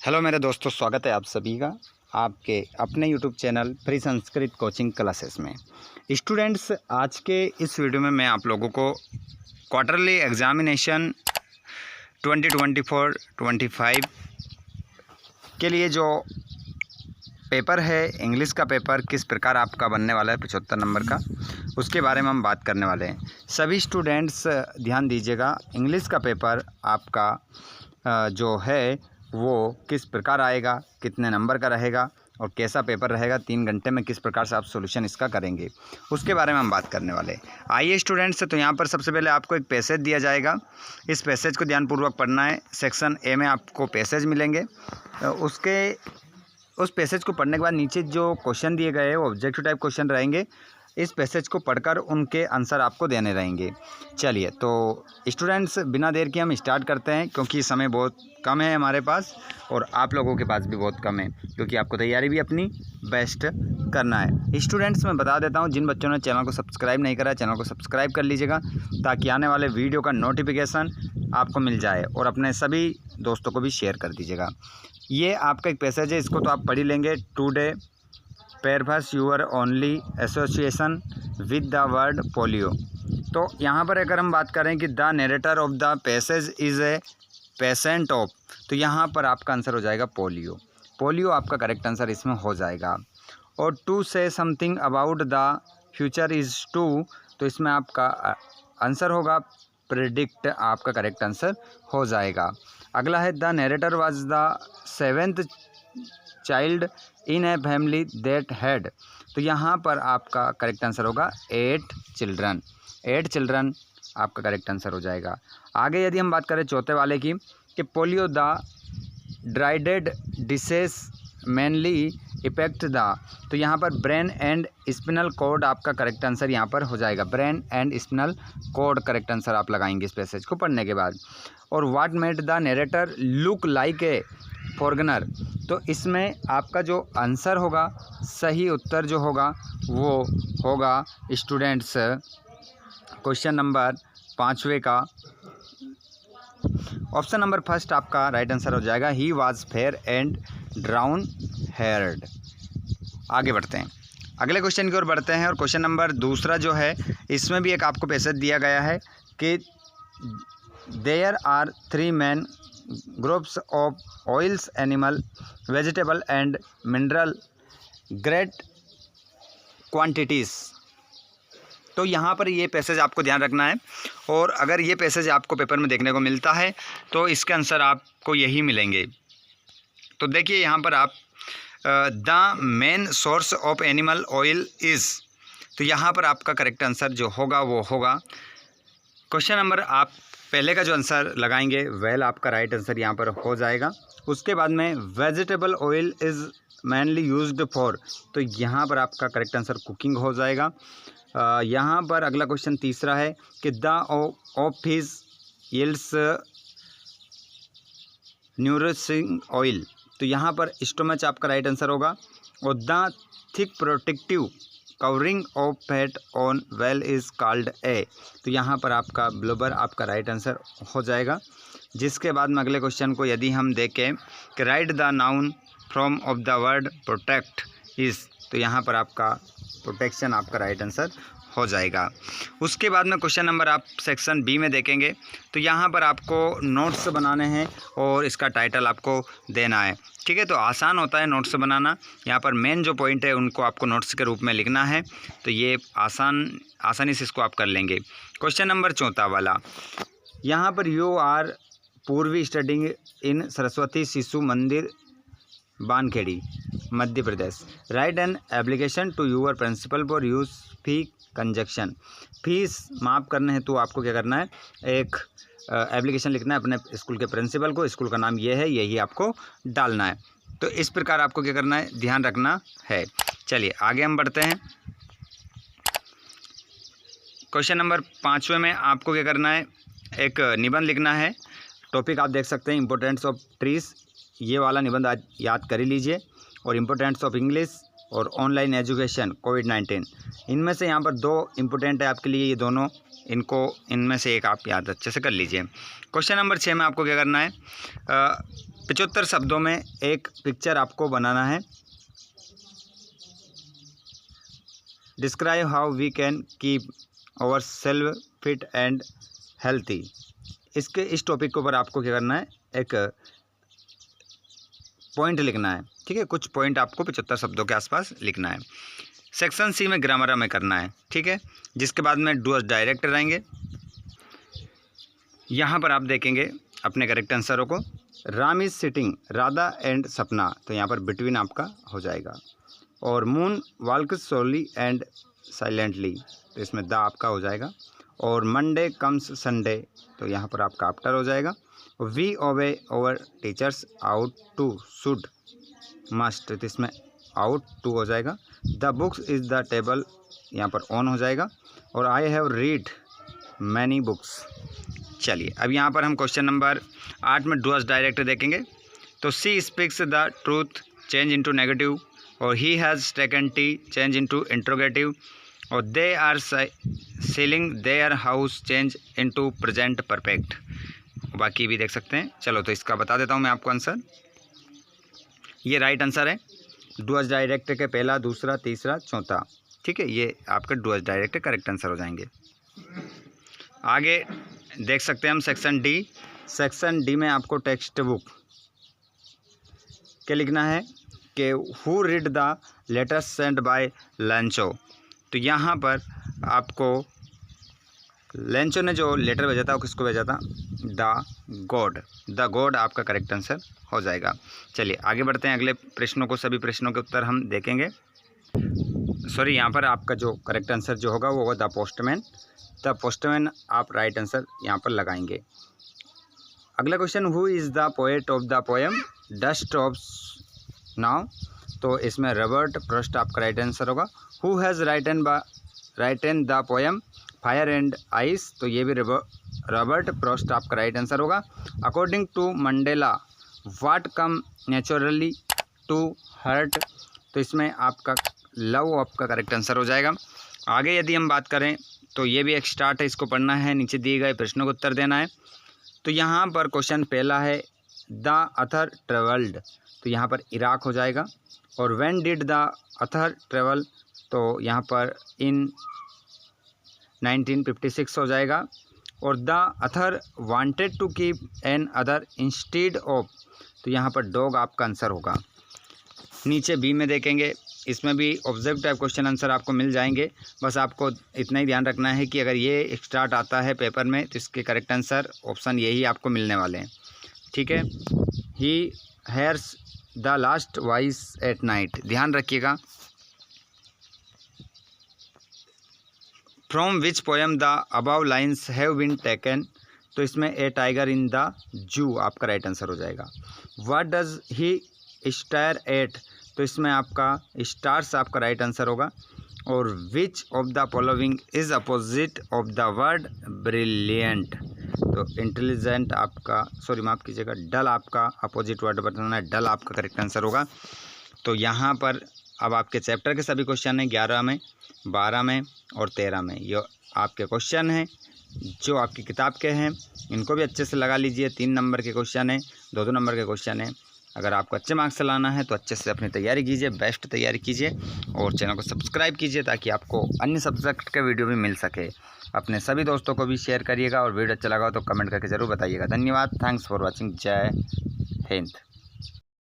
Hello मेरे दोस्तों, स्वागत है आप सभी का आपके अपने YouTube channel free Sanskrit coaching classes में। स्टूडेंट्स, आज के इस वीडियो में मैं आप लोगों को क्वार्टरली एग्जामिनेशन 2024-25 के लिए जो पेपर है, इंग्लिश का पेपर किस प्रकार आपका बनने वाला है 75 नंबर का, उसके बारे में हम बात करने वाले हैं। सभी स्टूडेंट्स ध्यान दीजिएगा, इंग्लिश का पेपर आपका जो है वो किस प्रकार आएगा, कितने नंबर का रहेगा और कैसा पेपर रहेगा, 3 घंटे में किस प्रकार से आप सॉल्यूशन इसका करेंगे, उसके बारे में हम बात करने वाले हैं। आइए स्टूडेंट्स, तो यहाँ पर सबसे पहले आपको एक पैसेज दिया जाएगा। इस पैसेज को ध्यानपूर्वक पढ़ना है। सेक्शन ए में आपको पैसेज मिलेंगे। उस पैसेज को पढ़ने के बाद नीचे जो क्वेश्चन दिए गए हैं वो ऑब्जेक्टिव टाइप क्वेश्चन रहेंगे। इस पैसेज को पढ़कर उनके आंसर आपको देने रहेंगे। चलिए तो स्टूडेंट्स, बिना देर के हम स्टार्ट करते हैं, क्योंकि समय बहुत कम है हमारे पास और आप लोगों के पास भी बहुत कम है, क्योंकि आपको तैयारी भी अपनी बेस्ट करना है। स्टूडेंट्स, मैं बता देता हूं, जिन बच्चों ने चैनल को सब्सक्राइब नहीं करा है, चैनल को सब्सक्राइब कर लीजिएगा ताकि आने वाले वीडियो का नोटिफिकेशन आपको मिल जाए, और अपने सभी दोस्तों को भी शेयर कर दीजिएगा। ये आपका एक पैसेज है, इसको तो आप पढ़ ही लेंगे। Today perhaps your only association with the word polio. तो यहाँ पर अगर हम बात करें कि the narrator of the passage is a patient of, तो यहाँ पर आपका आंसर हो जाएगा पोलियो। पोलियो आपका करेक्ट आंसर इसमें हो जाएगा। और to say something about the future is to, तो इसमें आपका आंसर होगा प्रेडिक्ट, आपका करेक्ट आंसर हो जाएगा। अगला है the narrator was the 7th child in a family that had, तो यहाँ पर आपका करेक्ट आंसर होगा 8 चिल्ड्रन। 8 चिल्ड्रन आपका करेक्ट आंसर हो जाएगा। आगे यदि हम बात करें चौथे वाले की, कि polio the dreaded disease mainly affect the, तो यहाँ पर ब्रेन एंड स्पिनल कॉर्ड आपका करेक्ट आंसर यहाँ पर हो जाएगा। Brain and spinal cord correct answer आप लगाएंगे इस पैसेज को पढ़ने के बाद। और what made the narrator look like a foreigner, तो इसमें आपका जो आंसर होगा, सही उत्तर जो होगा वो होगा स्टूडेंट्स क्वेश्चन नंबर 5वें का ऑप्शन नंबर फर्स्ट आपका राइट आंसर हो जाएगा। He was fair and brown heard. आगे बढ़ते हैं, अगले क्वेश्चन की ओर बढ़ते हैं। और क्वेश्चन नंबर दूसरा जो है, इसमें भी एक आपको पैसेज दिया गया है कि there are 3 main groups of oils, animal, vegetable and mineral great quantities. तो यहाँ पर ये पैसेज आपको ध्यान रखना है, और अगर ये पैसेज आपको पेपर में देखने को मिलता है तो इसके आंसर आपको यही मिलेंगे। तो देखिए यहाँ पर आप the main source of animal oil is, तो यहाँ पर आपका करेक्ट आंसर जो होगा वो होगा क्वेश्चन नंबर आप पहले का जो आंसर लगाएंगे वेल आपका राइट आंसर यहाँ पर हो जाएगा। उसके बाद में vegetable oil is mainly used for, तो यहाँ पर आपका करेक्ट आंसर कुकिंग हो जाएगा। यहाँ पर अगला क्वेश्चन तीसरा है कि द ऑफिस यील्ड्स न्यूरिशिंग ऑयल, तो यहाँ पर स्टोमच आपका राइट आंसर होगा। और the thick protective covering of fat on well is called a, तो यहाँ पर आपका ब्लूबर आपका राइट आंसर हो जाएगा। जिसके बाद में अगले क्वेश्चन को यदि हम देखें कि right the noun from of the word protect is, तो यहाँ पर आपका प्रोटेक्शन आपका राइट आंसर हो जाएगा। उसके बाद में क्वेश्चन नंबर आप सेक्शन बी में देखेंगे, तो यहाँ पर आपको नोट्स बनाने हैं और इसका टाइटल आपको देना है। ठीक है, तो आसान होता है नोट्स बनाना। यहाँ पर मेन जो पॉइंट है उनको आपको नोट्स के रूप में लिखना है, तो ये आसानी से इसको आप कर लेंगे। क्वेश्चन नंबर चौथा वाला, यहाँ पर you are Purvi studying in Saraswati Shishu Mandir Bankhedi Madhya Pradesh. Write an application to your principal for use fee concession. Fees माफ़ करने हैं तो आपको क्या करना है, एक एप्लीकेशन लिखना है अपने स्कूल के प्रिंसिपल को। स्कूल का नाम ये है, यही आपको डालना है। तो इस प्रकार आपको क्या करना है, ध्यान रखना है। चलिए आगे हम बढ़ते हैं। क्वेश्चन नंबर 5वें में आपको क्या करना है, एक निबंध लिखना है। टॉपिक आप देख सकते हैं इम्पोर्टेंस ऑफ ट्रीज, ये वाला निबंध आज याद कर ही लीजिए। और इम्पोर्टेंस ऑफ इंग्लिश और ऑनलाइन एजुकेशन कोविड-19, इनमें से यहाँ पर 2 इम्पोर्टेंट है आपके लिए, ये दोनों इनमें से एक आप याद अच्छे से कर लीजिए। क्वेश्चन नंबर 6 में आपको क्या करना है, 75 शब्दों में एक पिक्चर आपको बनाना है। Describe how we can keep our self fit and healthy. इस टॉपिक के ऊपर आपको क्या करना है, एक पॉइंट लिखना है। ठीक है, कुछ पॉइंट आपको 75 शब्दों के आसपास लिखना है। सेक्शन सी में ग्रामर में करना है। ठीक है, जिसके बाद में डूअर्स डायरेक्ट रहेंगे। यहाँ पर आप देखेंगे अपने करेक्ट आंसरों को। Ram is sitting, Radha and सपना, तो यहाँ पर बिटवीन आपका हो जाएगा। और मून वॉल्क्स स्लोली एंड साइलेंटली, तो इसमें द आपका हो जाएगा। और मंडे कम्स संडे, तो यहाँ पर आपका आफ्टर हो जाएगा। We obey our teachers, ought to should must, तो इसमें आउट टू हो जाएगा। The books is the table, यहाँ पर ऑन हो जाएगा। और I have read many books. चलिए अब यहाँ पर हम क्वेश्चन नंबर 8 में डूअर्स डायरेक्ट देखेंगे। तो she speaks the truth, change into negative. और he has taken tea, change into interrogative. और they are selling their house, change into present perfect. बाकी भी देख सकते हैं। चलो तो इसका बता देता हूँ मैं आपको आंसर। ये राइट आंसर है डूअर्स डायरेक्ट के पहला, दूसरा, तीसरा, चौथा। ठीक है, ये आपके डूअर्स डायरेक्ट करेक्ट आंसर हो जाएंगे। आगे देख सकते हैं हम सेक्शन डी। सेक्शन डी में आपको टेक्स्ट बुक क्या लिखना है कि who read the letters send by Lencho. तो यहाँ पर आपको लैंचो ने जो लेटर भेजा था वो किसको भेजा था, द गॉड। द गॉड आपका करेक्ट आंसर हो जाएगा। चलिए आगे बढ़ते हैं अगले प्रश्नों को। सभी प्रश्नों के उत्तर हम देखेंगे। सॉरी, यहाँ पर आपका जो करेक्ट आंसर जो होगा वो होगा द पोस्टमैन। द पोस्टमैन आप राइट आंसर यहाँ पर लगाएंगे। अगला question, who is the poet of the poem dust of snow. तो इसमें रॉबर्ट फ्रॉस्ट आपका राइट आंसर होगा। Who has written the poem fire and ice, तो ये भी रॉबर्ट फ्रॉस्ट आपका राइट आंसर होगा। According to Mandela what come naturally to heart, तो इसमें आपका लव आपका करेक्ट आंसर हो जाएगा। आगे यदि हम बात करें तो ये भी एक स्टार्ट है, इसको पढ़ना है, नीचे दिए गए प्रश्नों को उत्तर देना है। तो यहाँ पर क्वेश्चन पहला है द अथर ट्रेवल्ड, तो यहाँ पर इराक हो जाएगा। और when did the author travel, तो यहाँ पर इन 1956 हो जाएगा। और the author wanted to keep another instead of, तो यहाँ पर डॉग आपका आंसर होगा। नीचे बी में देखेंगे, इसमें भी ऑब्जेक्ट टाइप क्वेश्चन आंसर आपको मिल जाएंगे। बस आपको इतना ही ध्यान रखना है कि अगर ये स्टार्ट आता है पेपर में तो इसके करेक्ट आंसर ऑप्शन यही आपको मिलने वाले हैं। ठीक है, he hears the last voice at night, ध्यान रखिएगा। From which poem the above lines have been taken, तो इसमें ए टाइगर इन द जू आपका राइट आंसर हो जाएगा। What does he stare at, तो इसमें आपका स्टार्स आपका राइट आंसर होगा। और which of the following is opposite of the word brilliant, तो इंटेलिजेंट आपका, सॉरी माफ़ कीजिएगा, डल आपका अपोजिट वर्ड बताना है, डल आपका करेक्ट आंसर होगा। तो यहाँ पर अब आपके चैप्टर के सभी क्वेश्चन हैं 11 में, 12 में और 13 में। ये आपके क्वेश्चन हैं जो आपकी किताब के हैं, इनको भी अच्छे से लगा लीजिए। 3 नंबर के क्वेश्चन हैं, 2-2 नंबर के क्वेश्चन हैं। अगर आपको अच्छे मार्क्स लाना है तो अच्छे से अपनी तैयारी कीजिए, बेस्ट तैयारी कीजिए और चैनल को सब्सक्राइब कीजिए ताकि आपको अन्य सब्जेक्ट के वीडियो भी मिल सके। अपने सभी दोस्तों को भी शेयर करिएगा और वीडियो अच्छा लगा हो तो कमेंट करके ज़रूर बताइएगा। धन्यवाद, थैंक्स फॉर वॉचिंग, जय हिंद।